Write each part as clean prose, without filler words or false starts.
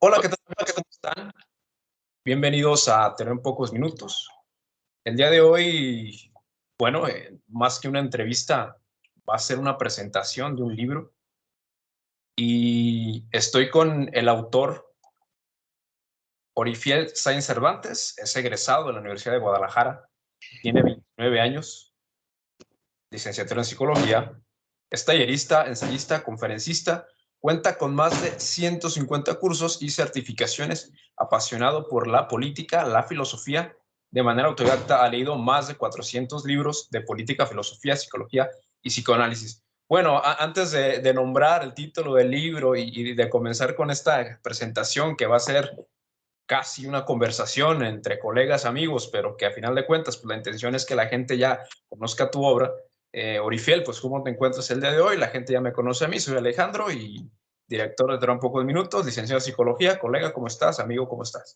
Hola, ¿qué tal? ¿Cómo están? Bienvenidos a Tener en Pocos Minutos. El día de hoy, bueno, más que una entrevista, va a ser una presentación de un libro y estoy con el autor Orifiel Sáenz Cervantes. Es egresado de la Universidad de Guadalajara, tiene 29 años, licenciatura en psicología, es tallerista, ensayista, conferencista, cuenta con más de 150 cursos y certificaciones, apasionado por la política, la filosofía. De manera autodidacta ha leído más de 400 libros de política, filosofía, psicología y psicoanálisis. Bueno, antes de nombrar el título del libro y de comenzar con esta presentación que va a ser casi una conversación entre colegas, amigos, pero que a final de cuentas, pues la intención es que la gente ya conozca tu obra. Orifiel, pues ¿cómo te encuentras el día de hoy? La gente ya me conoce a mí, soy Alejandro y director de Tener un Poco de Minutos, licenciado en psicología. Colega, ¿cómo estás? Amigo, ¿cómo estás?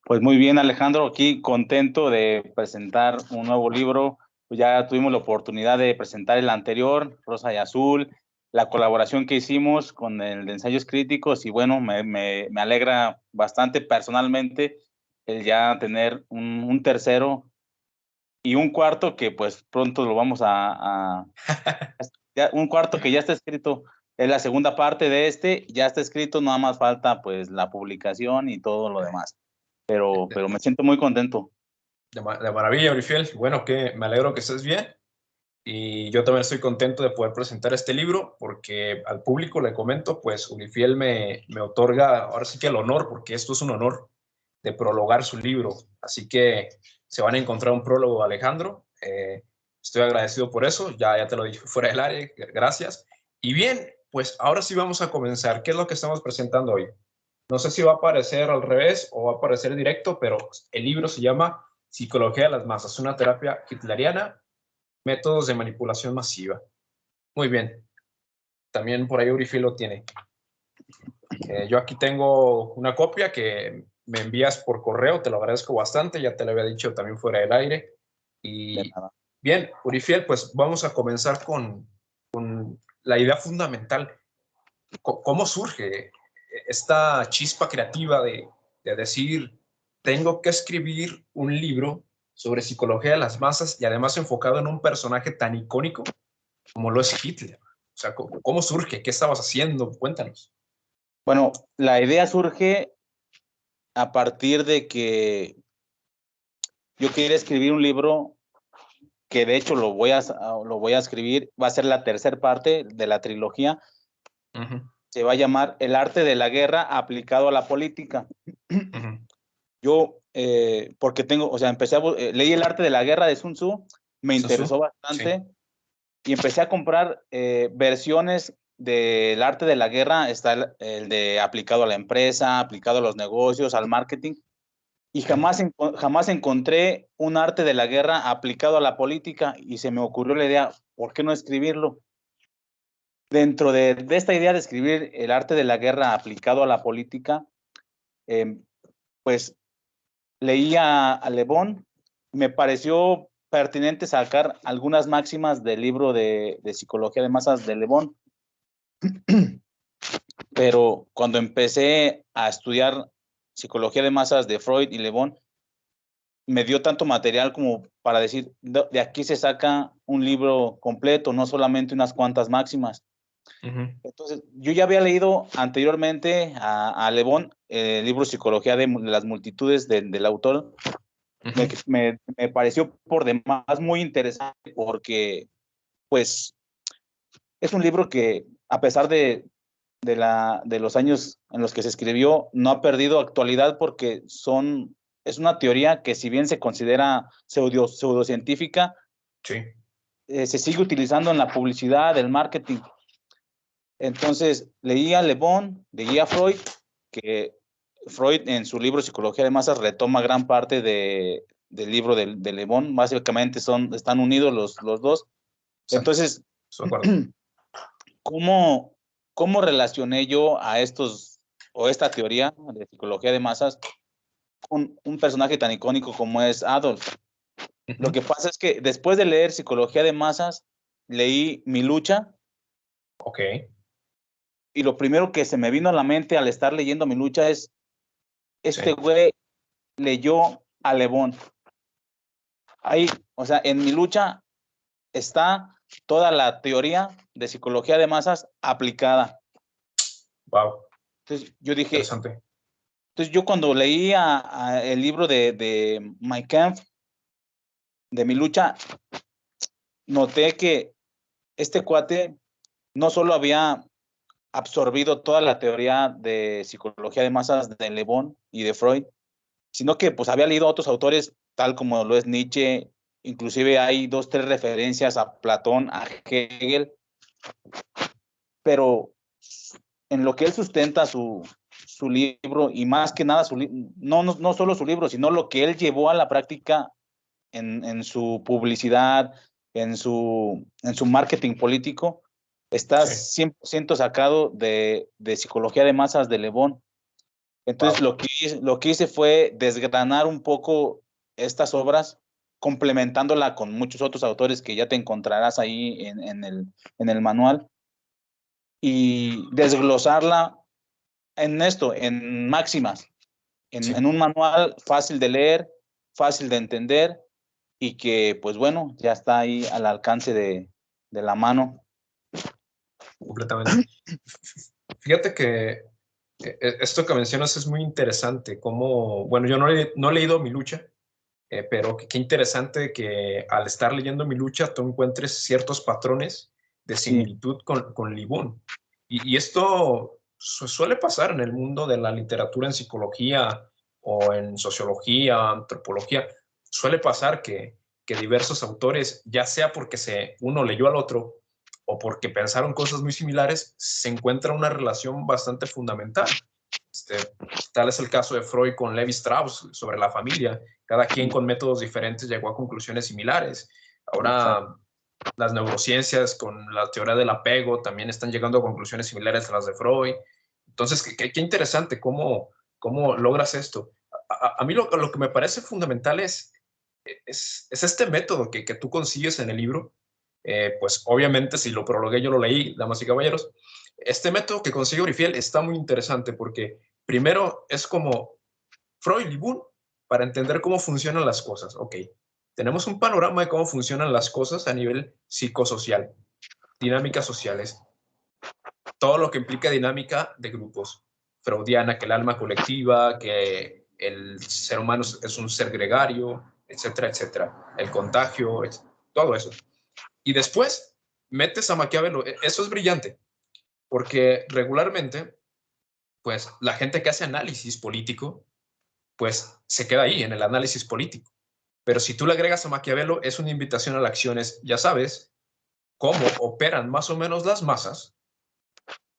Pues muy bien, Alejandro, aquí contento de presentar un nuevo libro. Pues ya tuvimos la oportunidad de presentar el anterior, Rosa y Azul, la colaboración que hicimos con el de ensayos críticos y bueno, me alegra bastante personalmente el ya tener un tercero y un cuarto que pues pronto lo vamos un cuarto que ya está escrito. Es la segunda parte de este, ya está escrito, nada más falta pues la publicación y todo lo demás. Pero me siento muy contento. De maravilla, Orifiel. Bueno, que me alegro que estés bien. Y yo también estoy contento de poder presentar este libro porque al público le comento, pues Unifiel me otorga ahora sí que el honor, porque esto es un honor, de prologar su libro. Así que se van a encontrar un prólogo de Alejandro. Estoy agradecido por eso, ya te lo dije fuera del área, gracias. Y bien, pues ahora sí vamos a comenzar. ¿Qué es lo que estamos presentando hoy? No sé si va a aparecer al revés o va a aparecer directo, pero el libro se llama Psicología de las Masas, una terapia hitleriana, métodos de manipulación masiva. Muy bien. También por ahí Urifi lo tiene. Yo aquí tengo una copia que me envías por correo, te lo agradezco bastante, ya te lo había dicho también fuera del aire. De Y nada. bien, Urifiel, pues vamos a comenzar con la idea fundamental. ¿Cómo surge esta chispa creativa de decir, tengo que escribir un libro sobre psicología de las masas y además enfocado en un personaje tan icónico como lo es Hitler? O sea, ¿cómo surge? ¿Qué estabas haciendo? Cuéntanos. Bueno, la idea surge a partir de que yo quería escribir un libro que de hecho lo voy a escribir, va a ser la tercera parte de la trilogía. Se va a llamar El arte de la guerra aplicado a la política. Yo, porque empecé leí El arte de la guerra de Sun Tzu, me interesó bastante. Sí. Y empecé a comprar versiones del arte de la guerra. Está el de aplicado a la empresa, aplicado a los negocios, al marketing. Y jamás encontré un arte de la guerra aplicado a la política y se me ocurrió la idea, ¿por qué no escribirlo? Dentro de esta idea de escribir el arte de la guerra aplicado a la política, pues leí a Le Bon, me pareció pertinente sacar algunas máximas del libro de psicología de masas de Le Bon. Pero cuando empecé a estudiar psicología de masas de Freud y Le Bon, me dio tanto material como para decir, de aquí se saca un libro completo, no solamente unas cuantas máximas. Entonces, yo ya había leído anteriormente a Le Bon el libro Psicología de las Multitudes del autor. Me pareció por demás muy interesante porque, pues, es un libro que, a pesar de los años en los que se escribió, no ha perdido actualidad porque es una teoría que, si bien se considera pseudocientífica, Sí. Se sigue utilizando en la publicidad, el marketing. Entonces, leí a Le Bon, leí a Freud, que Freud en su libro Psicología de Masas retoma gran parte del libro de Le Bon. Básicamente están unidos los dos. Entonces, ¿cómo relacioné yo a esta teoría de psicología de masas con un personaje tan icónico como es Adolf? Lo que pasa es que después de leer Psicología de Masas, leí Mi Lucha. Ok. y lo primero que se me vino a la mente al estar leyendo Mi Lucha es, este güey leyó a Le Bon. Ahí, o sea, en Mi Lucha está toda la teoría de psicología de masas aplicada. Wow. Entonces yo dije, Interesante. entonces yo cuando leí el libro de My Kampf, de Mi Lucha, noté que este cuate no solo había absorbido toda la teoría de psicología de masas de Le Bon y de Freud, sino que pues había leído a otros autores, tal como lo es Nietzsche, inclusive hay 2, 3 referencias a Platón, a Hegel, pero en lo que él sustenta su libro, y más que nada, no solo su libro, sino lo que él llevó a la práctica en su publicidad, en su marketing político, está 100% sacado de psicología de masas de Le Bon. Entonces, Wow. lo que hice fue desgranar un poco estas obras, complementándola con muchos otros autores que ya te encontrarás ahí en el manual, y desglosarla en máximas, en un manual fácil de leer, fácil de entender, y que, pues bueno, ya está ahí al alcance de la mano. Completamente. Fíjate que esto que mencionas es muy interesante, como, bueno, yo no he leído Mi Lucha, pero qué interesante que al estar leyendo Mi Lucha tú encuentres ciertos patrones de Sí. similitud con Le Bon. Y esto suele pasar en el mundo de la literatura en psicología o en sociología, antropología. Suele pasar que diversos autores, ya sea porque uno leyó al otro o porque pensaron cosas muy similares, se encuentra una relación bastante fundamental. Tal es el caso de Freud con Levi Strauss sobre la familia. Cada quien con métodos diferentes llegó a conclusiones similares. Ahora, las neurociencias con la teoría del apego también están llegando a conclusiones similares a las de Freud. Entonces, qué interesante cómo logras esto. A mí lo que me parece fundamental es este método que tú consigues en el libro. Pues obviamente si lo prologué yo lo leí, damas y caballeros. Este método que consigue Orifiel está muy interesante porque primero es como Freud y Boone para entender cómo funcionan las cosas. Ok, tenemos un panorama de cómo funcionan las cosas a nivel psicosocial, dinámicas sociales, todo lo que implica dinámica de grupos. Freudiana, que el alma colectiva, que el ser humano es un ser gregario, etcétera, etcétera. El contagio, todo eso. Y después metes a Maquiavelo. Eso es brillante, porque regularmente, pues la gente que hace análisis político, pues se queda ahí en el análisis político. Pero si tú le agregas a Maquiavelo, es una invitación a la acción, ya sabes cómo operan más o menos las masas.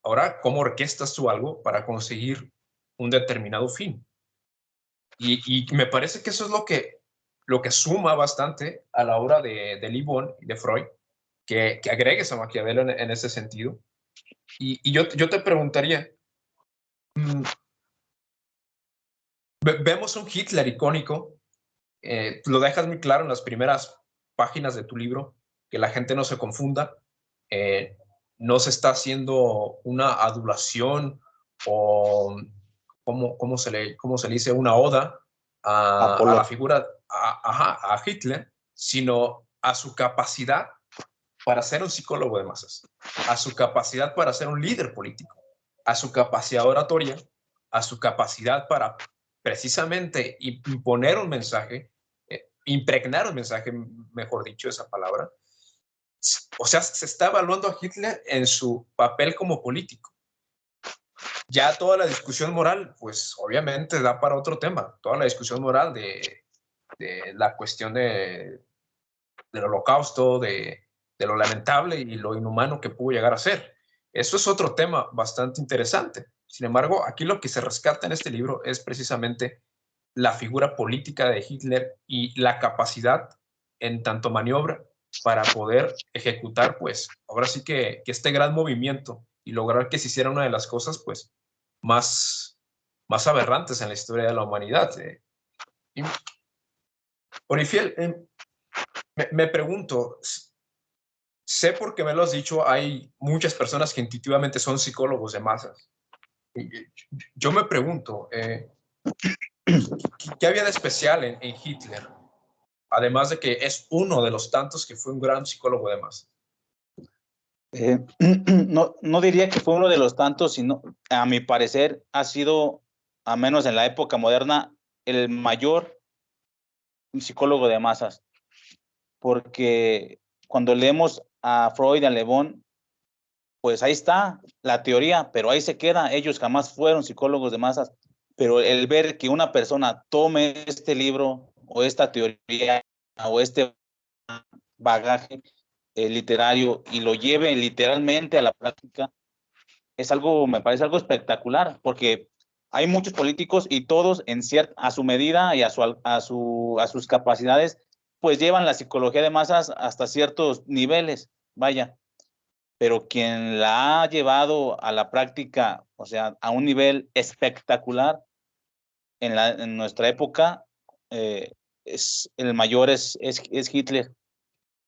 Ahora, ¿cómo orquestas tú algo para conseguir un determinado fin? Y me parece que eso es lo que suma bastante a la obra de Le Bon y de Freud, que agregues a Maquiavelo en ese sentido. Y yo te preguntaría, vemos un Hitler icónico, lo dejas muy claro en las primeras páginas de tu libro, que la gente no se confunda, eh, no se está haciendo una adulación o, cómo se le dice? Una oda a la figura, a Hitler, sino a su capacidad para ser un psicólogo de masas, a su capacidad para ser un líder político, a su capacidad oratoria, a su capacidad para precisamente imponer un mensaje, impregnar un mensaje, mejor dicho, esa palabra. O sea, se está evaluando a Hitler en su papel como político. Ya toda la discusión moral, pues obviamente da para otro tema. Toda la discusión moral de la cuestión del holocausto, de lo lamentable y lo inhumano que pudo llegar a ser. Eso es otro tema bastante interesante. Sin embargo, aquí lo que se rescata en este libro es precisamente la figura política de Hitler y la capacidad en tanto maniobra para poder ejecutar, pues, ahora sí que este gran movimiento y lograr que se hiciera una de las cosas, pues, más aberrantes en la historia de la humanidad. Y, Orifiel, me pregunto, sé porque me lo has dicho, hay muchas personas que intuitivamente son psicólogos de masas. Yo me pregunto, ¿qué había de especial en Hitler? Además de que es uno de los tantos que fue un gran psicólogo de masas. No diría que fue uno de los tantos, sino, a mi parecer, ha sido, a menos en la época moderna, el mayor psicólogo de masas. Porque cuando leemos a Freud y a Le Bon, pues ahí está la teoría, pero ahí se queda. Ellos jamás fueron psicólogos de masas. Pero el ver que una persona tome este libro o esta teoría o este bagaje literario y lo lleve literalmente a la práctica, es algo, me parece algo espectacular, porque hay muchos políticos y todos a su medida y a sus capacidades, pues llevan la psicología de masas hasta ciertos niveles, vaya, pero quien la ha llevado a la práctica, o sea, a un nivel espectacular en nuestra época, es el mayor es Hitler.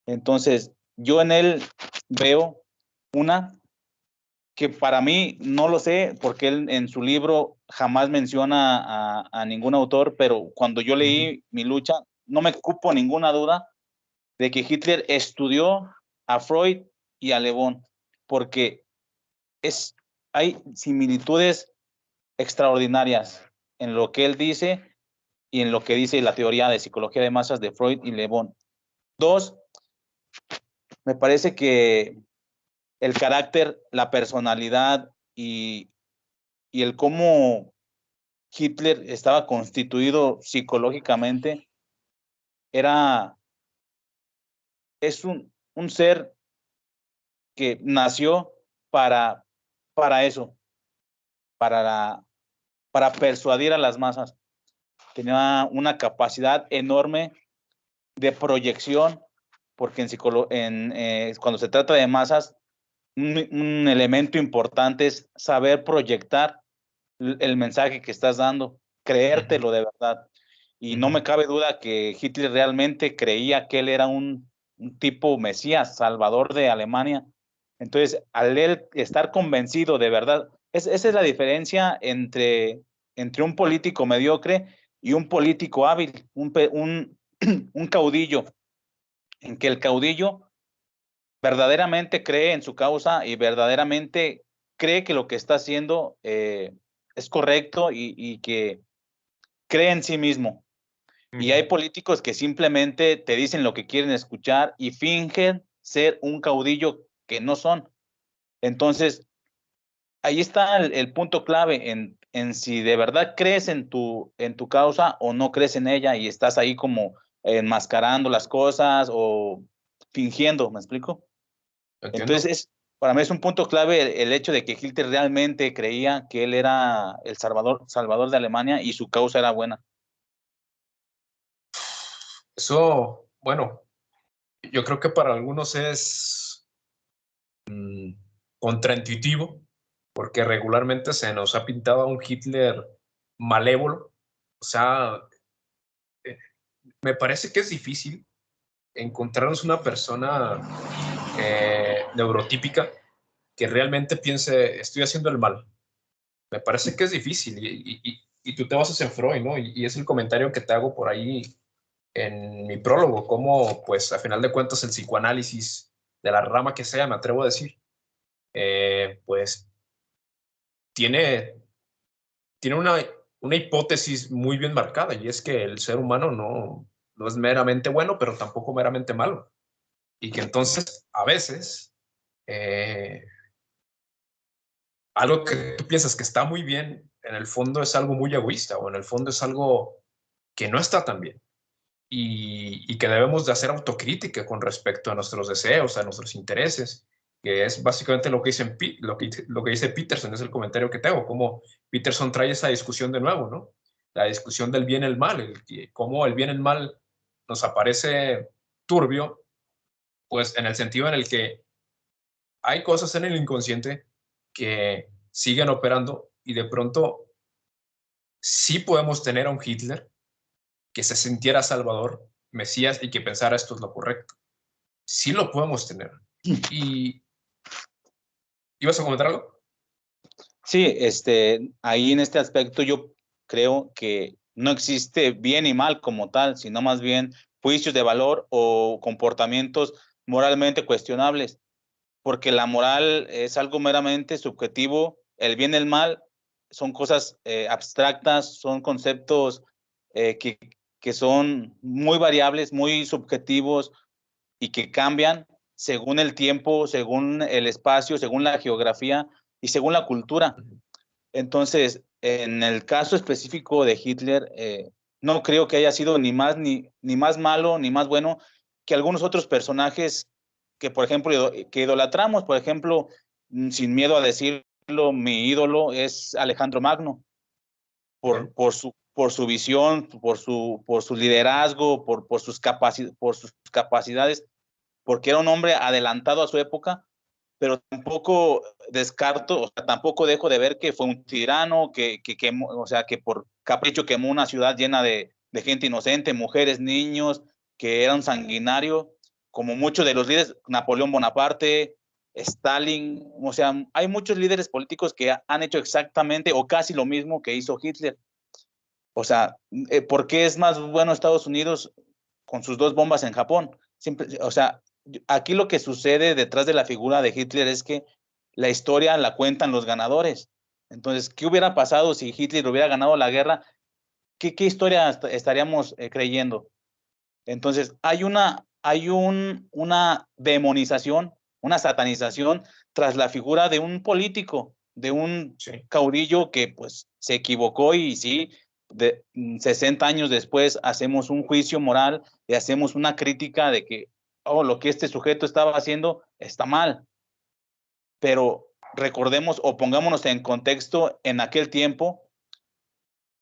Entonces, yo en él veo una que para mí no lo sé, porque él en su libro jamás menciona a ningún autor, pero cuando yo leí Mi lucha, no me cupo ninguna duda de que Hitler estudió a Freud y a Le Bon, porque hay similitudes extraordinarias en lo que él dice y en lo que dice la teoría de psicología de masas de Freud y Le Bon. Dos, me parece que el carácter, la personalidad y el cómo Hitler estaba constituido psicológicamente, es un ser que nació para, para eso, para, para persuadir a las masas. Tenía una capacidad enorme de proyección, porque cuando se trata de masas, un elemento importante es saber proyectar el mensaje que estás dando, creértelo de verdad. Y no me cabe duda que Hitler realmente creía que él era un tipo mesías, salvador de Alemania. Entonces, al él estar convencido de verdad, esa es la diferencia entre un político mediocre y un político hábil, un caudillo, en que el caudillo verdaderamente cree en su causa y verdaderamente cree que lo que está haciendo es correcto y que cree en sí mismo. Y hay políticos que simplemente te dicen lo que quieren escuchar y fingen ser un caudillo que no son. Entonces, ahí está el punto clave en si de verdad crees en tu causa o no crees en ella y estás ahí como enmascarando las cosas o fingiendo, ¿me explico? Entiendo. Entonces, para mí es un punto clave el hecho de que Hitler realmente creía que él era el salvador de Alemania y su causa era buena. Eso, bueno, yo creo que para algunos es contraintuitivo, porque regularmente se nos ha pintado a un Hitler malévolo. O sea, me parece que es difícil encontrarnos una persona neurotípica que realmente piense, estoy haciendo el mal. Me parece que es difícil y tú te basas en Freud, ¿no? Y es el comentario que te hago por ahí en mi prólogo, como pues a final de cuentas el psicoanálisis de la rama que sea, me atrevo a decir, pues tiene, tiene una hipótesis muy bien marcada y es que el ser humano no es meramente bueno, pero tampoco meramente malo. Y que entonces a veces algo que tú piensas que está muy bien, en el fondo es algo muy egoísta o en el fondo es algo que no está tan bien. Y que debemos de hacer autocrítica con respecto a nuestros deseos, a nuestros intereses, que es básicamente lo que dice Peterson, es el comentario que tengo, cómo Peterson trae esa discusión de nuevo, ¿no? La discusión del bien y el mal, cómo el bien y el mal nos aparece turbio, pues en el sentido en el que hay cosas en el inconsciente que siguen operando y de pronto sí podemos tener a un Hitler que se sintiera Salvador, Mesías y que pensara esto es lo correcto. Sí lo podemos tener. Y ¿ibas a comentar algo? Sí, ahí en este aspecto yo creo que no existe bien y mal como tal, sino más bien juicios de valor o comportamientos moralmente cuestionables, porque la moral es algo meramente subjetivo, el bien y el mal son cosas abstractas, son conceptos que, que son muy variables, muy subjetivos y que cambian según el tiempo, según el espacio, según la geografía y según la cultura. Entonces, en el caso específico de Hitler, no creo que haya sido ni más malo ni más bueno que algunos otros personajes que, por ejemplo, que idolatramos. Por ejemplo, sin miedo a decirlo, mi ídolo es Alejandro Magno, Okay. por su visión, por su liderazgo, por sus capacidades, porque era un hombre adelantado a su época, pero tampoco descarto, o sea, tampoco dejo de ver que fue un tirano, que quemó, o sea, que por capricho quemó una ciudad llena de gente inocente, mujeres, niños, que era un sanguinario, como muchos de los líderes, Napoleón Bonaparte, Stalin, o sea, hay muchos líderes políticos que han hecho exactamente o casi lo mismo que hizo Hitler. O sea, ¿por qué es más bueno Estados Unidos con sus dos bombas en Japón? Siempre, o sea, aquí lo que sucede detrás de la figura de Hitler es que la historia la cuentan los ganadores. Entonces, ¿qué hubiera pasado si Hitler hubiera ganado la guerra? ¿Qué historia estaríamos creyendo? Entonces, una demonización, una satanización tras la figura de un político, de un Sí. caudillo que pues se equivocó y sí, 60 años después hacemos un juicio moral y hacemos una crítica de que, oh, lo que este sujeto estaba haciendo está mal. Pero recordemos o pongámonos en contexto en aquel tiempo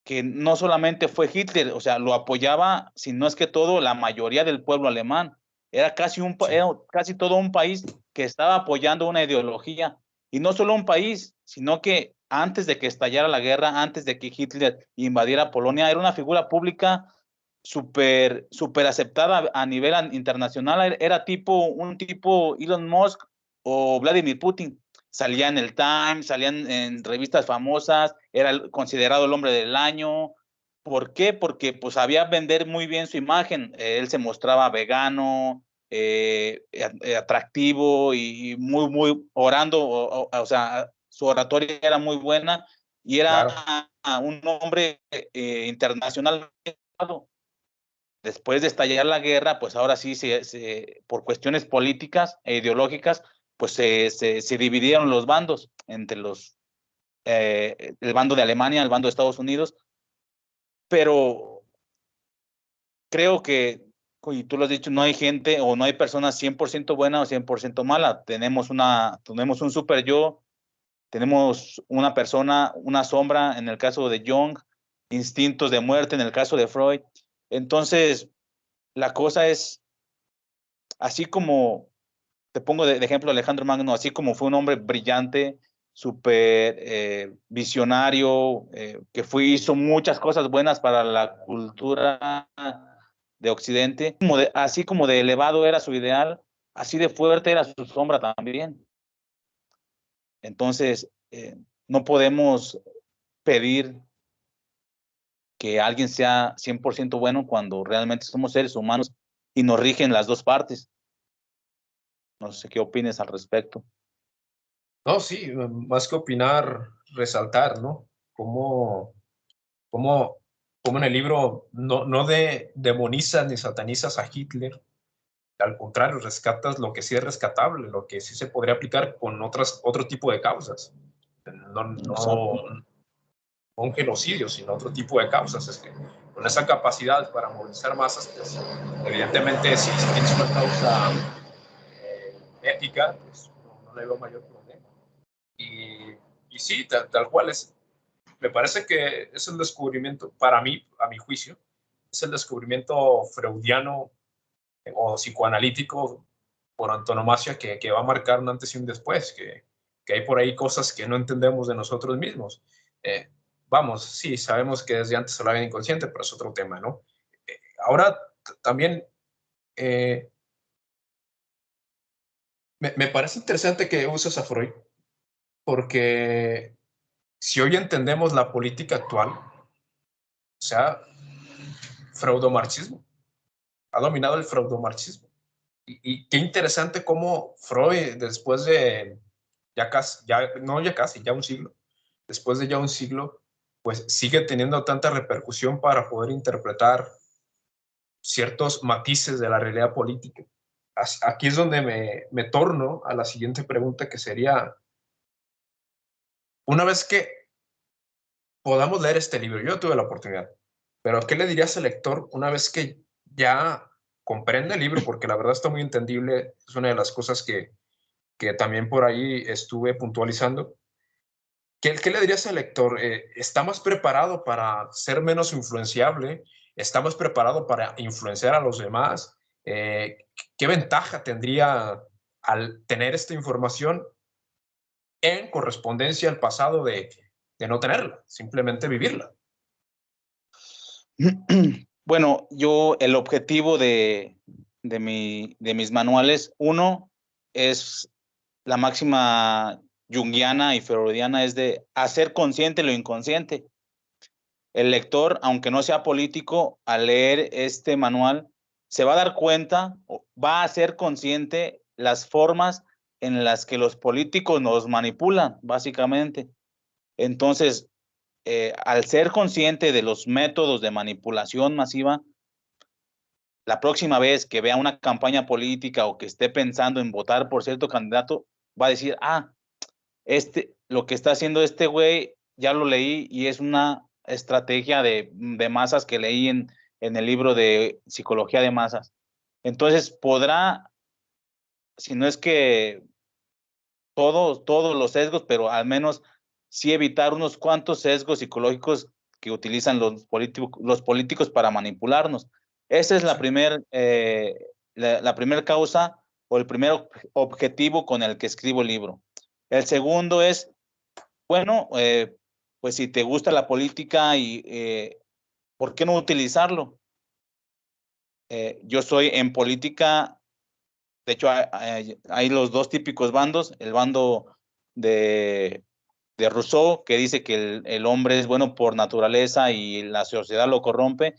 que no solamente fue Hitler, o sea, lo apoyaba, si no es que todo, la mayoría del pueblo alemán. Sí. Era casi todo un país que estaba apoyando una ideología. Y no solo un país, sino que antes de que estallara la guerra, antes de que Hitler invadiera Polonia, era una figura pública súper aceptada a nivel internacional. Era un tipo Elon Musk o Vladimir Putin. Salía en el Times, salían en revistas famosas, era considerado el hombre del año. ¿Por qué? Porque pues sabía vender muy bien su imagen. Él se mostraba vegano, atractivo y muy orando, o sea, su oratoria era muy buena y era Claro. un hombre internacional. Después de estallar la guerra, pues ahora sí, por cuestiones políticas e ideológicas, pues se dividieron los bandos entre el bando de Alemania, el bando de Estados Unidos, pero creo que, y tú lo has dicho, no hay gente o no hay personas 100% buena o 100% mala. Tenemos un super yo, tenemos una persona, una sombra en el caso de Jung, instintos de muerte en el caso de Freud. Entonces, la cosa es, así como te pongo de ejemplo Alejandro Magno, así como fue un hombre brillante, súper visionario, hizo muchas cosas buenas para la cultura de Occidente, así como de elevado era su ideal, así de fuerte era su sombra también. Entonces, no podemos pedir que alguien sea 100% bueno cuando realmente somos seres humanos y nos rigen las dos partes. No sé qué opines al respecto. No, sí, más que opinar, resaltar, ¿no? Cómo, cómo, cómo en el libro no demonizas ni satanizas a Hitler. Al contrario, rescatas lo que sí es rescatable, lo que sí se podría aplicar con otro tipo de causas. Exacto. No un genocidio, sino otro tipo de causas. Es que con esa capacidad para movilizar masas, pues, evidentemente, si tienes una causa ética, pues no le veo mayor problema. Y, y sí, tal cual es. Me parece que es el descubrimiento, para mí, a mi juicio, es el descubrimiento freudiano o psicoanalítico por antonomasia que va a marcar un antes y un después, que hay por ahí cosas que no entendemos de nosotros mismos. Vamos, sí, sabemos que desde antes hablaba inconsciente, pero es otro tema, ¿no? Ahora también, eh, Me parece interesante que uses a Freud, porque si hoy entendemos la política actual, o sea, freudomarxismo, ha dominado el freudomarxismo. Y qué interesante cómo Freud, después de ya casi, ya un siglo, después de ya un siglo, pues sigue teniendo tanta repercusión para poder interpretar ciertos matices de la realidad política. Aquí es donde me torno a la siguiente pregunta, que sería, una vez que podamos leer este libro, yo tuve la oportunidad, pero ¿qué le dirías al lector una vez que ya comprende el libro? Porque la verdad está muy entendible, es una de las cosas que también por ahí estuve puntualizando. ¿Qué le dirías al lector? ¿Está más preparado para ser menos influenciable? ¿Está más preparado para influenciar a los demás? ¿Qué ventaja tendría al tener esta información en correspondencia al pasado de no tenerla, simplemente vivirla? Bueno, yo el objetivo de mis manuales, uno, es la máxima junguiana y freudiana, es de hacer consciente lo inconsciente. El lector, aunque no sea político, al leer este manual, se va a dar cuenta, va a ser consciente las formas en las que los políticos nos manipulan, básicamente. Entonces, al ser consciente de los métodos de manipulación masiva, la próxima vez que vea una campaña política o que esté pensando en votar por cierto candidato, va a decir, lo que está haciendo este güey, ya lo leí y es una estrategia de masas que leí en el libro de Psicología de Masas. Entonces podrá, si no es que todos los sesgos, pero al menos sí evitar unos cuantos sesgos psicológicos que utilizan los políticos para manipularnos. Esa es la Sí. primera la primer causa o el primer objetivo con el que escribo el libro. El segundo es, bueno, pues si te gusta la política y ¿por qué no utilizarlo? Yo soy en política, de hecho hay los dos típicos bandos, el bando de, de Rousseau, que dice que el hombre es bueno por naturaleza y la sociedad lo corrompe,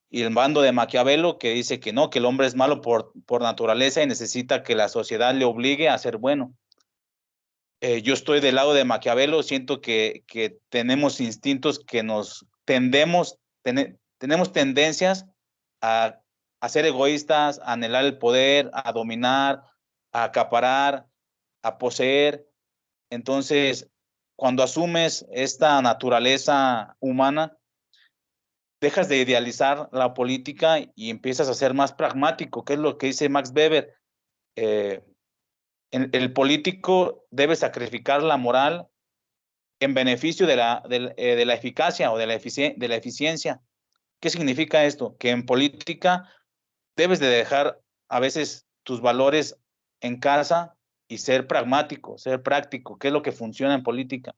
y el bando de Maquiavelo, que dice que no, que el hombre es malo por naturaleza y necesita que la sociedad le obligue a ser bueno. Yo estoy del lado de Maquiavelo, siento que tenemos instintos que tenemos tendencias a, a ser egoístas, a anhelar el poder, a dominar, a acaparar, a poseer. Entonces, cuando asumes esta naturaleza humana, dejas de idealizar la política y empiezas a ser más pragmático, que es lo que dice Max Weber. Eh, el político debe sacrificar la moral en beneficio de la eficacia o de la eficiencia. ¿Qué significa esto? Que en política debes de dejar a veces tus valores en casa y ser pragmático, ser práctico. ¿Qué es lo que funciona en política?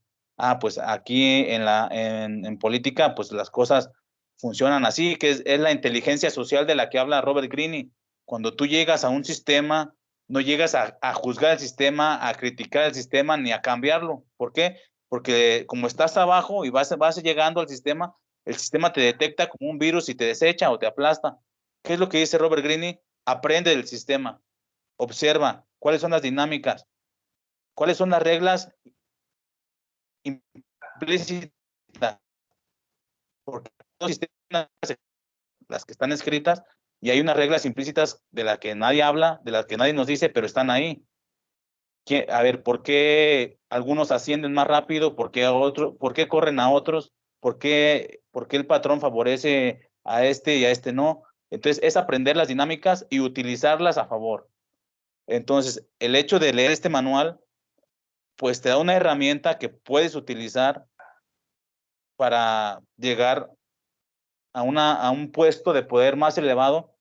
Pues aquí en política, pues las cosas funcionan así, que es la inteligencia social de la que habla Robert Greene. Cuando tú llegas a un sistema, no llegas a juzgar el sistema, a criticar el sistema, ni a cambiarlo. ¿Por qué? Porque como estás abajo y vas llegando al sistema, el sistema te detecta como un virus y te desecha o te aplasta. ¿Qué es lo que dice Robert Greene? Aprende del sistema, observa cuáles son las dinámicas, cuáles son las reglas implícitas, porque los sistemas, las que están escritas, y hay unas reglas implícitas de las que nadie habla, de las que nadie nos dice, pero están ahí. A ver, ¿por qué algunos ascienden más rápido? ¿Por qué corren a otros? ¿Por qué el patrón favorece a este y a este no? Entonces, es aprender las dinámicas y utilizarlas a favor. Entonces, el hecho de leer este manual, pues te da una herramienta que puedes utilizar para llegar a un puesto de poder más elevado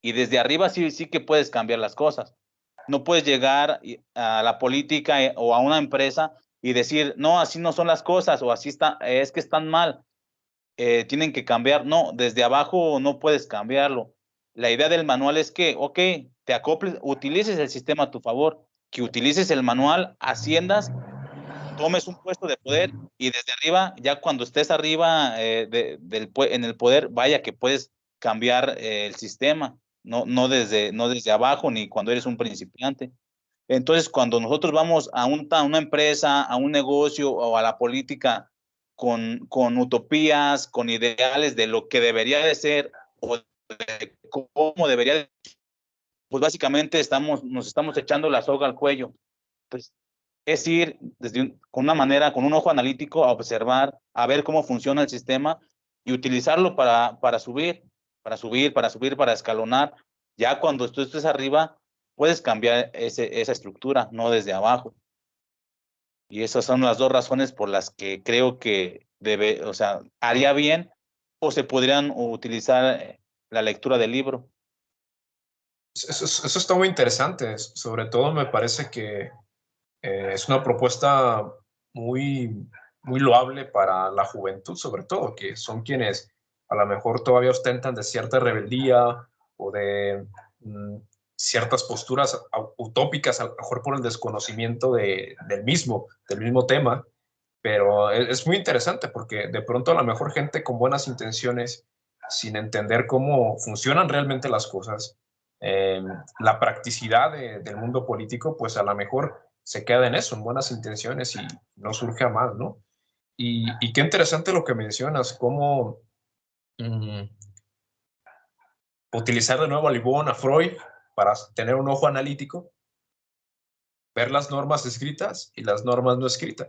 y desde arriba sí que puedes cambiar las cosas. No puedes llegar a la política o a una empresa y decir, no, así no son las cosas o así está, es que están mal, tienen que cambiar. No, desde abajo no puedes cambiarlo. La idea del manual es que, ok, te acoples, utilices el sistema a tu favor, que utilices el manual, asciendas, tomes un puesto de poder y desde arriba, ya cuando estés arriba en el poder, vaya que puedes cambiar el sistema, no desde abajo ni cuando eres un principiante. Entonces, cuando nosotros vamos a una empresa, a un negocio o a la política con utopías, con ideales de lo que debería de ser o de cómo debería de, pues básicamente nos estamos echando la soga al cuello. Pues es ir con una manera, con un ojo analítico a observar, a ver cómo funciona el sistema y utilizarlo para subir, para escalonar. Ya cuando tú estés arriba, puedes cambiar esa estructura, no desde abajo. Y esas son las dos razones por las que creo que haría bien o se podrían utilizar la lectura del libro. Eso está muy interesante. Sobre todo me parece que es una propuesta muy, muy loable para la juventud, sobre todo, que son quienes a lo mejor todavía ostentan de cierta rebeldía o de ciertas posturas utópicas, a lo mejor por el desconocimiento del mismo tema, pero es muy interesante porque de pronto a lo mejor gente con buenas intenciones, sin entender cómo funcionan realmente las cosas, la practicidad del mundo político, pues a lo mejor se queda en eso, en buenas intenciones y no surge a más, ¿no? Y qué interesante lo que mencionas, cómo utilizar de nuevo a Le Bon, a Freud, para tener un ojo analítico, ver las normas escritas y las normas no escritas.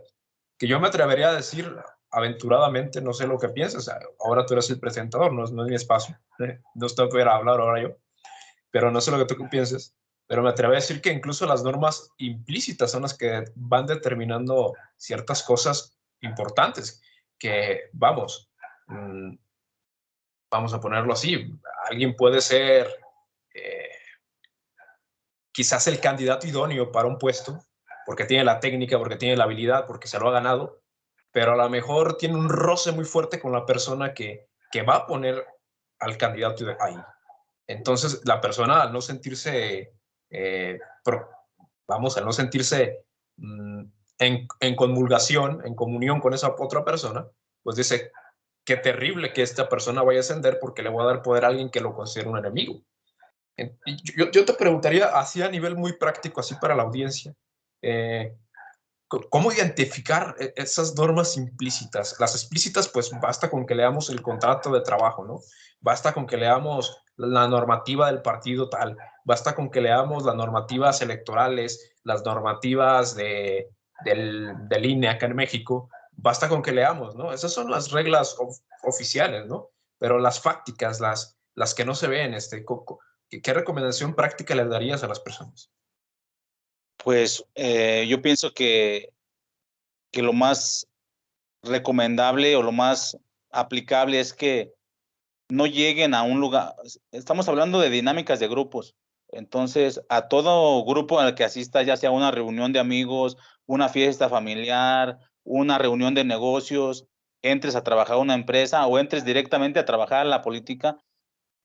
Que yo me atrevería a decir aventuradamente, no sé lo que piensas, ahora tú eres el presentador, no es mi espacio, no estoy para hablar ahora yo, pero no sé lo que tú pienses, pero me atrevo a decir que incluso las normas implícitas son las que van determinando ciertas cosas importantes, que vamos a ponerlo así, alguien puede ser quizás el candidato idóneo para un puesto, porque tiene la técnica, porque tiene la habilidad, porque se lo ha ganado, pero a lo mejor tiene un roce muy fuerte con la persona que va a poner al candidato ahí. Entonces, la persona al no sentirse, al no sentirse en conmulgación, en comunión con esa otra persona, pues dice, qué terrible que esta persona vaya a ascender porque le voy a dar poder a alguien que lo considera un enemigo. Yo te preguntaría, así a nivel muy práctico, así para la audiencia, ¿cómo identificar esas normas implícitas? Las explícitas, pues basta con que leamos el contrato de trabajo, ¿no? Basta con que leamos la normativa del partido tal, basta con que leamos las normativas electorales, las normativas del INE acá en México, basta con que leamos, ¿no? Esas son las reglas oficiales, ¿no? Pero las fácticas, las que no se ven, ¿qué recomendación práctica le darías a las personas? Pues yo pienso que lo más recomendable o lo más aplicable es que no lleguen a un lugar. Estamos hablando de dinámicas de grupos. Entonces, a todo grupo al que asista, ya sea una reunión de amigos, una fiesta familiar, una reunión de negocios, entres a trabajar a una empresa o entres directamente a trabajar en la política,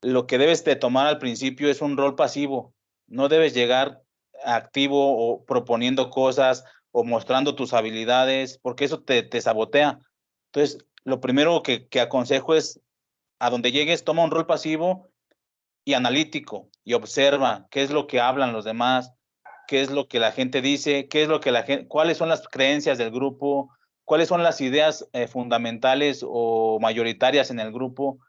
lo que debes de tomar al principio es un rol pasivo. No debes llegar activo o proponiendo cosas o mostrando tus habilidades, porque eso te sabotea. Entonces, lo primero que aconsejo es, a donde llegues, toma un rol pasivo y analítico y observa qué es lo que hablan los demás, qué es lo que la gente dice, qué es lo que cuáles son las creencias del grupo, cuáles son las ideas fundamentales o mayoritarias en el grupo.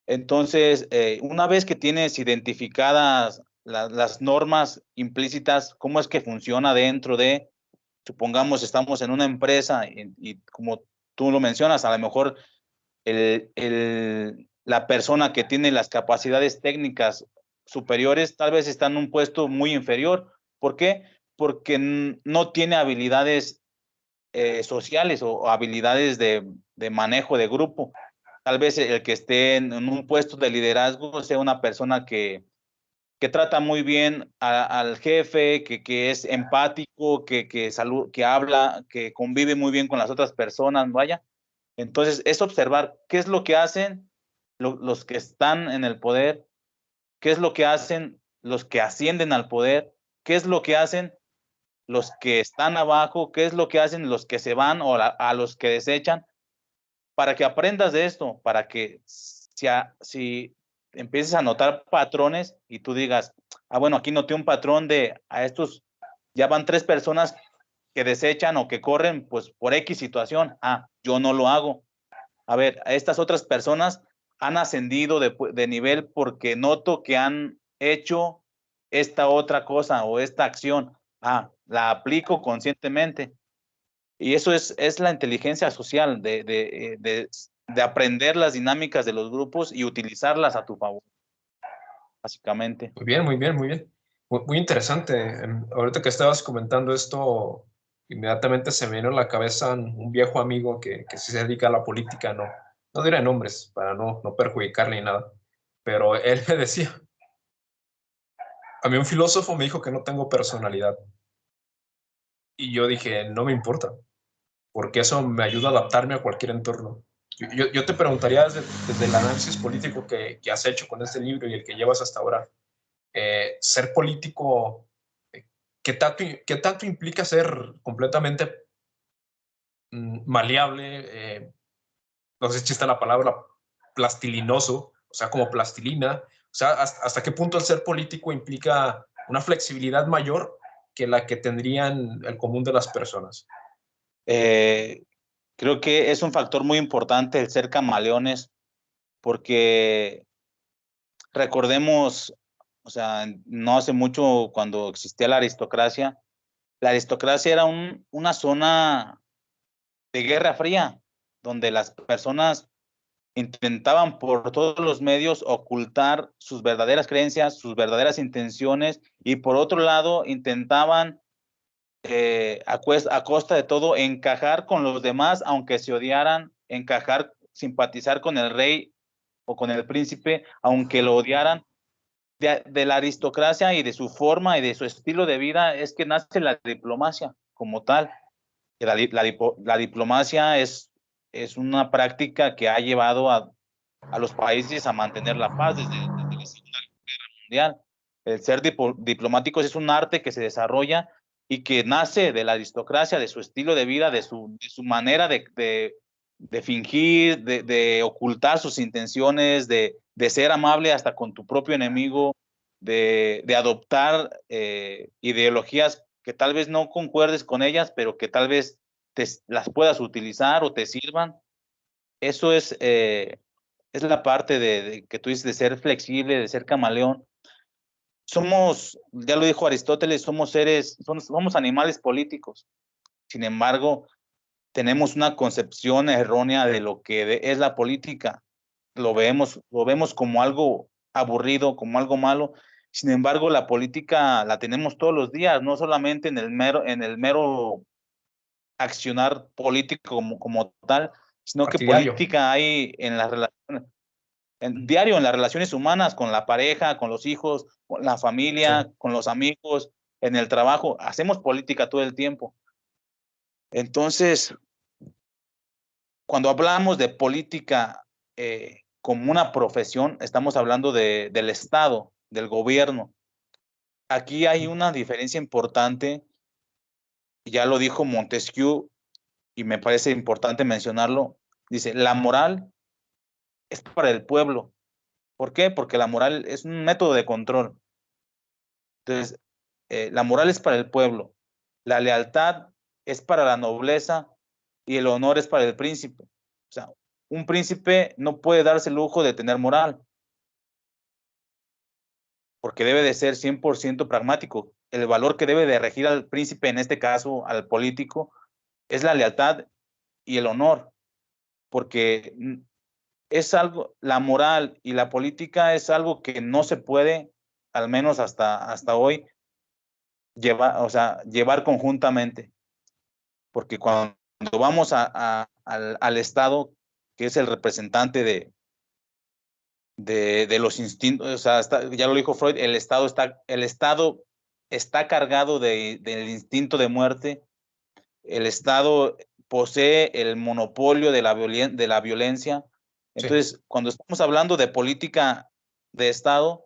Entonces, una vez que tienes identificadas las normas implícitas, cómo es que funciona dentro de, supongamos, estamos en una empresa y como tú lo mencionas, a lo mejor la persona que tiene las capacidades técnicas superiores tal vez está en un puesto muy inferior. ¿Por qué? Porque no tiene habilidades sociales o habilidades de manejo de grupo. Tal vez el que esté en un puesto de liderazgo sea una persona que trata muy bien al jefe, que es empático, que habla, que convive muy bien con las otras personas, vaya. Entonces, es observar qué es lo que hacen los que están en el poder, ¿Qué es lo que hacen los que ascienden al poder? ¿Qué es lo que hacen los que están abajo? ¿Qué es lo que hacen los que se van o a los que desechan? Para que aprendas de esto, para que si empieces a notar patrones y tú digas, bueno, aquí noté un patrón de a estos, ya van 3 personas que desechan o que corren, pues por X situación, yo no lo hago. A ver, a estas otras personas han ascendido de nivel porque noto que han hecho esta otra cosa o esta acción. La aplico conscientemente. Y eso es la inteligencia social, de aprender las dinámicas de los grupos y utilizarlas a tu favor, básicamente. Muy bien, muy bien, muy bien. Muy interesante. Ahorita que estabas comentando esto, inmediatamente se me vino a la cabeza un viejo amigo que sí se dedica a la política, no diré nombres para no perjudicarle ni nada, pero él me decía, a mí un filósofo me dijo que no tengo personalidad. Y yo dije, no me importa, porque eso me ayuda a adaptarme a cualquier entorno. Yo te preguntaría desde el análisis político que has hecho con este libro y el que llevas hasta ahora, ser político, ¿qué tanto implica ser completamente maleable? No sé si está la palabra plastilinoso, o sea, como plastilina. O sea, ¿hasta qué punto el ser político implica una flexibilidad mayor que la que tendrían el común de las personas? Creo que es un factor muy importante el ser camaleones, porque recordemos, o sea, no hace mucho cuando existía la aristocracia era una zona de guerra fría, donde las personas intentaban por todos los medios ocultar sus verdaderas creencias, sus verdaderas intenciones, y por otro lado intentaban a costa de todo encajar con los demás, aunque se odiaran, encajar, simpatizar con el rey o con el príncipe, aunque lo odiaran. De la aristocracia y de su forma y de su estilo de vida es que nace la diplomacia como tal. La diplomacia es una práctica que ha llevado a los países a mantener la paz desde la Segunda Guerra Mundial. El ser diplomático es un arte que se desarrolla y que nace de la aristocracia, de su estilo de vida, de su manera de fingir, de ocultar sus intenciones, de ser amable hasta con tu propio enemigo, de adoptar ideologías que tal vez no concuerdes con ellas, pero que tal vez las puedas utilizar o te sirvan. Eso es la parte de que tú dices de ser flexible, de ser camaleón. Somos, ya lo dijo Aristóteles, somos animales políticos. Sin embargo, tenemos una concepción errónea de lo que es la política. Lo vemos como algo aburrido, como algo malo. Sin embargo, la política la tenemos todos los días, no solamente en el mero accionar político como tal, sino que Partidario. política hay en las relaciones, diario en las relaciones humanas, con la pareja, con los hijos, con la familia, sí, con los amigos, en el trabajo. Hacemos política todo el tiempo. Entonces, cuando hablamos de política como una profesión, estamos hablando del Estado, del gobierno. Aquí hay una diferencia importante, ya lo dijo Montesquieu, y me parece importante mencionarlo. Dice, la moral es para el pueblo. ¿Por qué? Porque la moral es un método de control. Entonces, la moral es para el pueblo, la lealtad es para la nobleza y el honor es para el príncipe. O sea, un príncipe no puede darse el lujo de tener moral, porque debe de ser 100% pragmático. El valor que debe de regir al príncipe, en este caso al político, es la lealtad y el honor, porque es algo, la moral y la política es algo que no se puede, al menos hasta hoy, llevar conjuntamente, porque cuando vamos al Estado, que es el representante de los instintos, o sea, ya lo dijo Freud, el Estado está cargado del instinto de muerte, el Estado posee el monopolio de la violencia. Entonces, sí, cuando estamos hablando de política de Estado,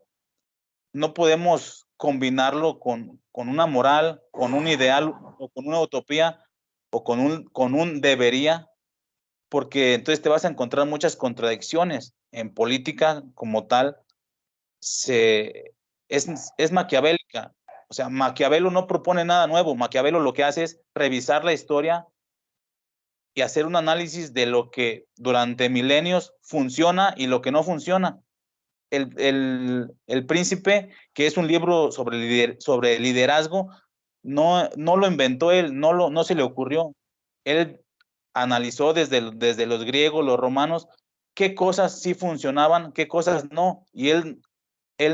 no podemos combinarlo con una moral, con un ideal o con una utopía o con un debería, porque entonces te vas a encontrar muchas contradicciones. En política como tal es maquiavélica. O sea, Maquiavelo no propone nada nuevo. Maquiavelo lo que hace es revisar la historia y hacer un análisis de lo que durante milenios funciona y lo que no funciona. El Príncipe, que es un libro sobre liderazgo, no lo inventó él, no se le ocurrió. Él analizó desde los griegos, los romanos, qué cosas sí funcionaban, qué cosas no. Y él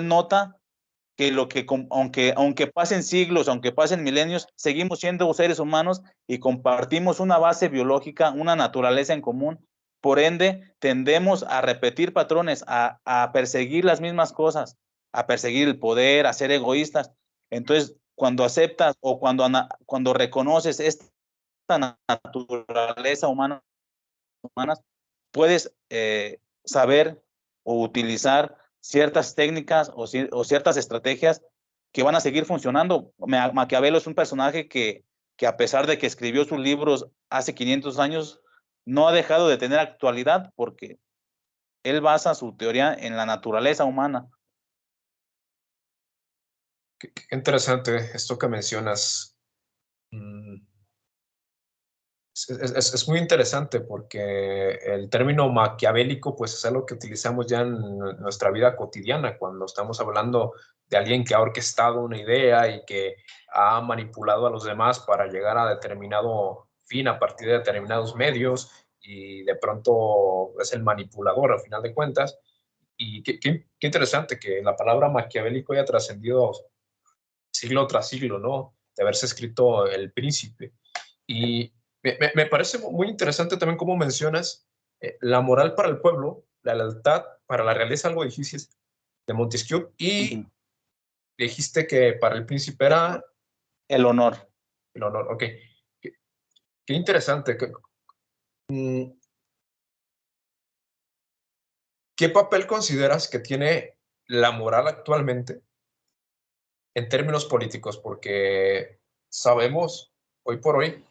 nota que aunque pasen siglos, aunque pasen milenios, seguimos siendo seres humanos y compartimos una base biológica, una naturaleza en común. Por ende, tendemos a repetir patrones, a perseguir las mismas cosas, a perseguir el poder, a ser egoístas. Entonces, cuando aceptas o cuando reconoces esta naturaleza humana, puedes saber o utilizar ciertas técnicas o ciertas estrategias que van a seguir funcionando. Maquiavelo es un personaje que a pesar de que escribió sus libros hace 500 años, no ha dejado de tener actualidad porque él basa su teoría en la naturaleza humana. Qué interesante esto que mencionas. Es muy interesante porque el término maquiavélico pues es algo que utilizamos ya en nuestra vida cotidiana cuando estamos hablando de alguien que ha orquestado una idea y que ha manipulado a los demás para llegar a determinado fin a partir de determinados medios y de pronto es el manipulador al final de cuentas. Y qué interesante que la palabra maquiavélico haya trascendido siglo tras siglo, ¿no? De haberse escrito El Príncipe. Y me parece muy interesante también cómo mencionas la moral para el pueblo, la lealtad para la realeza, algo difícil, de Montesquieu, y dijiste que para el príncipe era el honor. el honor. Ok, qué interesante. ¿Qué papel consideras que tiene la moral actualmente en términos políticos? Porque sabemos hoy por hoy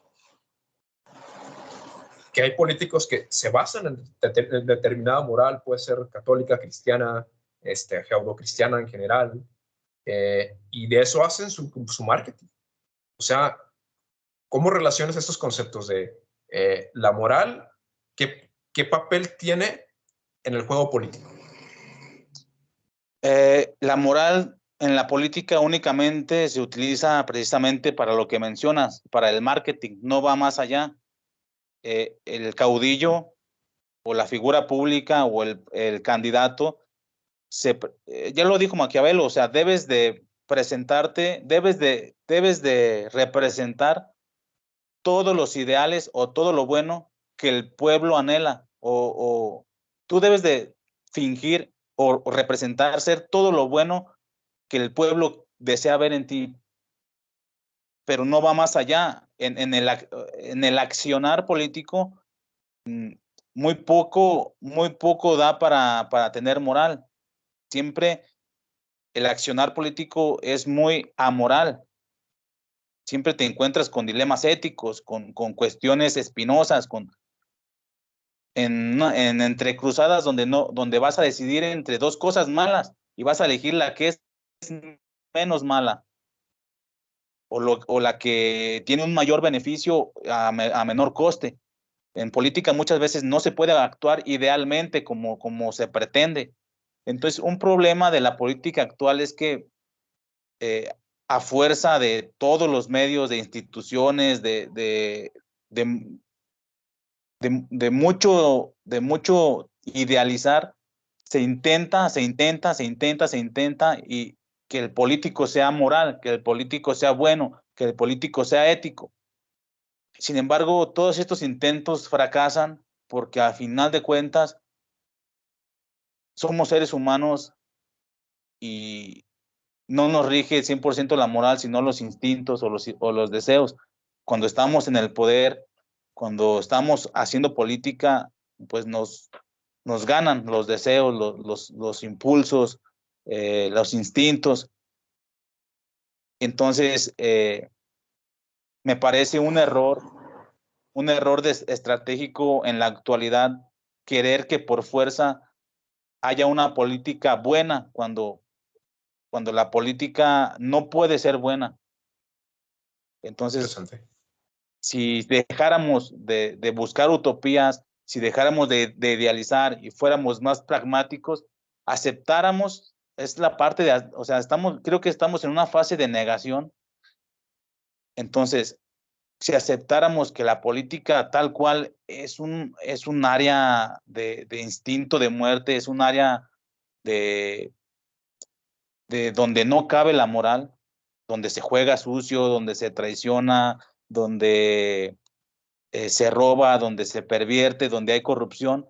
que hay políticos que se basan en determinada moral, puede ser católica, cristiana, judeo-cristiana en general, y de eso hacen su marketing. O sea, ¿cómo relacionas estos conceptos de la moral? ¿Qué papel tiene en el juego político? La moral en la política únicamente se utiliza precisamente para lo que mencionas, para el marketing, no va más allá. El caudillo o la figura pública o el candidato, ya lo dijo Maquiavelo, o sea, debes de presentarte, debes de representar todos los ideales o todo lo bueno que el pueblo anhela, o tú debes de fingir o representar, ser todo lo bueno que el pueblo desea ver en ti, pero no va más allá. En el accionar político, muy poco da para tener moral. Siempre el accionar político es muy amoral. Siempre te encuentras con dilemas éticos, con cuestiones espinosas, en entrecruzadas donde vas a decidir entre dos cosas malas y vas a elegir la que es menos mala o la que tiene un mayor beneficio a menor coste. En política muchas veces no se puede actuar idealmente como se pretende. Entonces, un problema de la política actual es que a fuerza de todos los medios, de instituciones, de mucho idealizar, se intenta y que el político sea moral, que el político sea bueno, que el político sea ético. Sin embargo, todos estos intentos fracasan porque a final de cuentas somos seres humanos y no nos rige 100% la moral, sino los instintos o los deseos. Cuando estamos en el poder, cuando estamos haciendo política, pues nos ganan los deseos, los impulsos, los instintos. Entonces, me parece un error estratégico en la actualidad querer que por fuerza haya una política buena cuando la política no puede ser buena. Entonces, si dejáramos de buscar utopías, si dejáramos de idealizar y fuéramos más pragmáticos, aceptáramos, es la parte de, o sea, creo que estamos en una fase de negación. Entonces, si aceptáramos que la política tal cual es un área de instinto de muerte, es un área de donde no cabe la moral, donde se juega sucio, donde se traiciona, donde se roba, donde se pervierte, donde hay corrupción,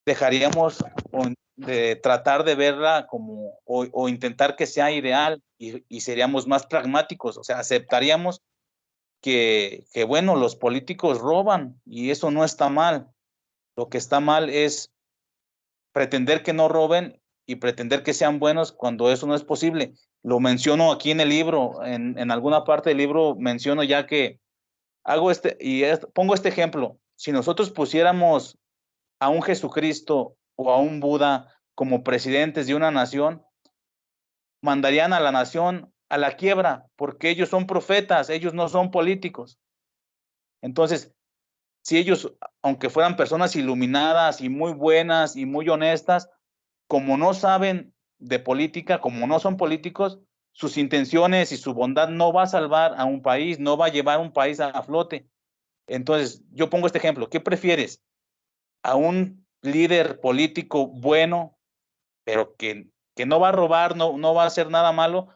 dejaríamos de tratar de verla como, o intentar que sea ideal y seríamos más pragmáticos, o sea, aceptaríamos que, bueno, los políticos roban y eso no está mal. Lo que está mal es pretender que no roben y pretender que sean buenos cuando eso no es posible. Lo menciono aquí en el libro, en alguna parte del libro menciono ya que pongo este ejemplo. Si nosotros pusiéramos a un Jesucristo o a un Buda como presidentes de una nación, mandarían a la nación a la quiebra, porque ellos son profetas, ellos no son políticos. Entonces, si ellos, aunque fueran personas iluminadas y muy buenas y muy honestas, como no saben de política, como no son políticos, sus intenciones y su bondad no va a salvar a un país, no va a llevar a un país a flote. Entonces, yo pongo este ejemplo. ¿Qué prefieres? ¿A un líder político bueno, pero que no va a robar, no va a hacer nada malo,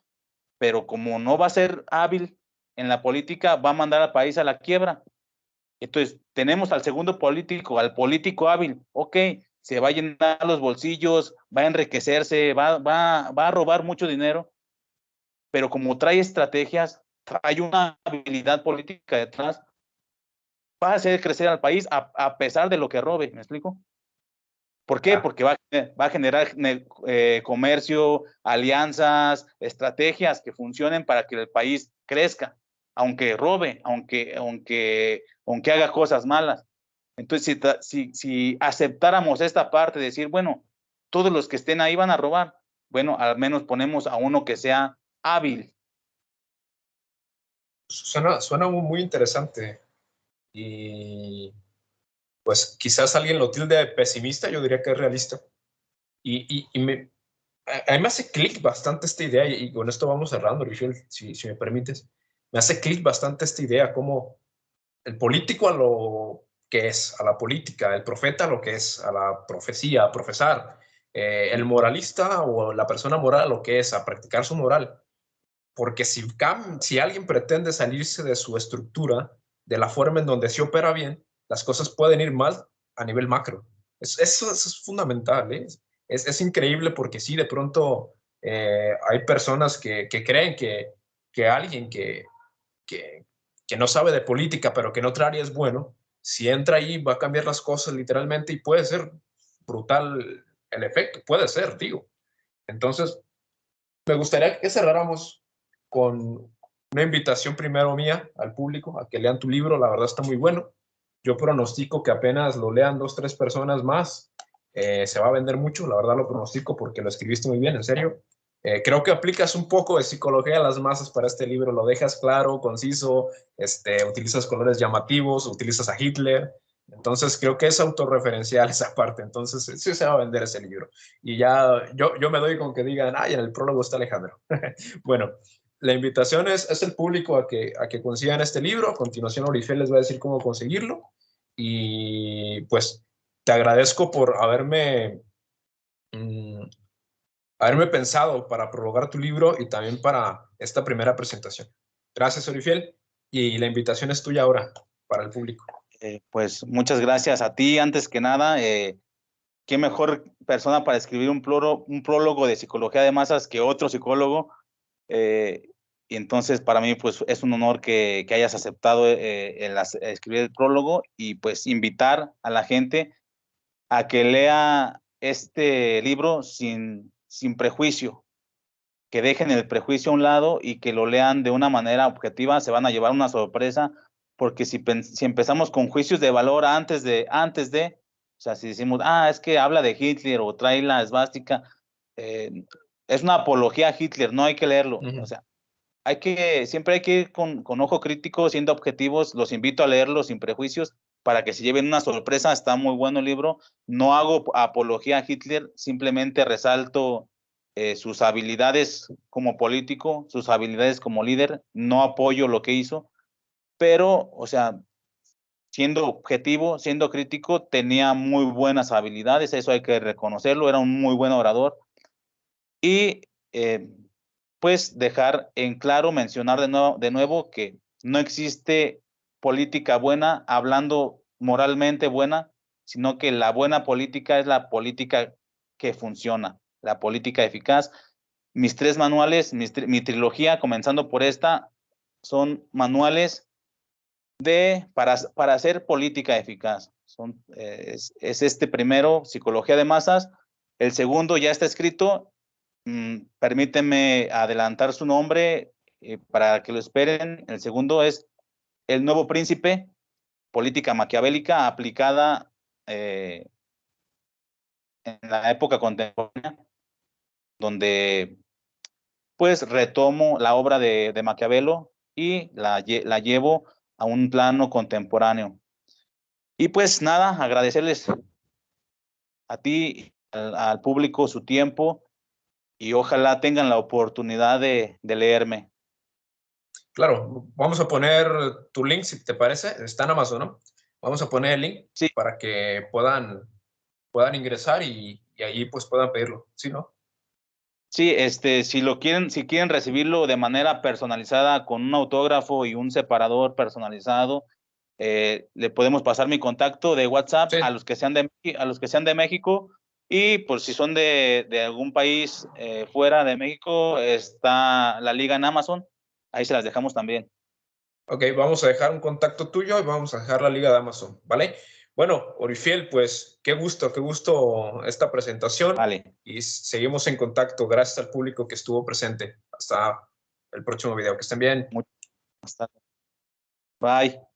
pero como no va a ser hábil en la política, va a mandar al país a la quiebra? Entonces, tenemos al segundo político, al político hábil, ok, se va a llenar los bolsillos, va a enriquecerse, va a robar mucho dinero, pero como trae estrategias, trae una habilidad política detrás, va a hacer crecer al país a pesar de lo que robe, ¿me explico? ¿Por qué? Porque va a generar comercio, alianzas, estrategias que funcionen para que el país crezca, aunque robe, aunque haga cosas malas. Entonces, si aceptáramos esta parte de decir, bueno, todos los que estén ahí van a robar, bueno, al menos ponemos a uno que sea hábil. Suena muy interesante. Y pues quizás alguien lo tilde de pesimista, yo diría que es realista. Y a mí me hace clic bastante esta idea, y con esto vamos cerrando, Richel, si me permites. Me hace clic bastante esta idea, como el político a lo que es, a la política, el profeta a lo que es, a la profecía, a profesar, el moralista o la persona moral a lo que es, a practicar su moral. Porque si alguien pretende salirse de su estructura, de la forma en donde se opera bien, las cosas pueden ir mal a nivel macro. Eso es fundamental, ¿eh? Es increíble porque sí, de pronto hay personas que creen que alguien que, que no sabe de política, pero que en otra área es bueno, si entra ahí va a cambiar las cosas literalmente y puede ser brutal el efecto, puede ser, digo. Entonces, me gustaría que cerráramos con una invitación primero mía al público a que lean tu libro, la verdad está muy bueno. Yo pronostico que apenas lo lean 2, 3 personas más, se va a vender mucho, la verdad lo pronostico porque lo escribiste muy bien, en serio. Creo que aplicas un poco de psicología a las masas para este libro, lo dejas claro, conciso, utilizas colores llamativos, utilizas a Hitler, entonces creo que es autorreferencial esa parte, entonces sí se va a vender ese libro. Y ya yo me doy con que digan, ay, en el prólogo está Alejandro. Bueno, la invitación es el público a que consigan este libro. A continuación, Orifel les va a decir cómo conseguirlo. Y pues te agradezco por haberme pensado para prologar tu libro y también para esta primera presentación. Gracias, Orifiel. Y la invitación es tuya ahora para el público. Pues muchas gracias a ti, antes que nada. Qué mejor persona para escribir un prólogo de psicología de masas que otro psicólogo. Y entonces para mí pues es un honor que hayas aceptado escribir el prólogo y pues invitar a la gente a que lea este libro sin sin prejuicio, que dejen el prejuicio a un lado y que lo lean de una manera objetiva, se van a llevar una sorpresa, porque si empezamos con juicios de valor antes de, o sea, si decimos, es que habla de Hitler o trae la esvástica, es una apología a Hitler, no hay que leerlo. O sea, siempre hay que ir con ojo crítico, siendo objetivos. Los invito a leerlo sin prejuicios para que se lleven una sorpresa. Está muy bueno el libro. No hago apología a Hitler, simplemente resalto sus habilidades como político, sus habilidades como líder. No apoyo lo que hizo, pero, o sea, siendo objetivo, siendo crítico, tenía muy buenas habilidades, eso hay que reconocerlo, era un muy buen orador. Y pues dejar en claro, mencionar de nuevo que no existe política buena hablando moralmente buena, sino que la buena política es la política que funciona, la política eficaz. Mis 3 manuales, mi trilogía, comenzando por esta, son manuales para hacer política eficaz. Es este primero, Psicología de Masas. El segundo ya está escrito. Permíteme adelantar su nombre para que lo esperen. El segundo es El Nuevo Príncipe, política maquiavélica aplicada en la época contemporánea, donde pues retomo la obra de Maquiavelo y la llevo a un plano contemporáneo. Y pues nada, agradecerles a ti, al público, su tiempo, y ojalá tengan la oportunidad de leerme. Claro, vamos a poner tu link, si te parece. Está en Amazon, ¿no? Vamos a poner el link Sí. para que puedan ingresar y ahí pues puedan pedirlo, ¿sí, no? Sí, si quieren recibirlo de manera personalizada con un autógrafo y un separador personalizado, le podemos pasar mi contacto de WhatsApp Sí. a los que sean de México, y por si son de algún país fuera de México, está la liga en Amazon, ahí se las dejamos también. Ok, vamos a dejar un contacto tuyo y vamos a dejar la liga de Amazon, ¿vale? Bueno, Orifiel, pues qué gusto esta presentación. Vale. Y seguimos en contacto. Gracias al público que estuvo presente. Hasta el próximo video. Que estén bien. Hasta. Bye.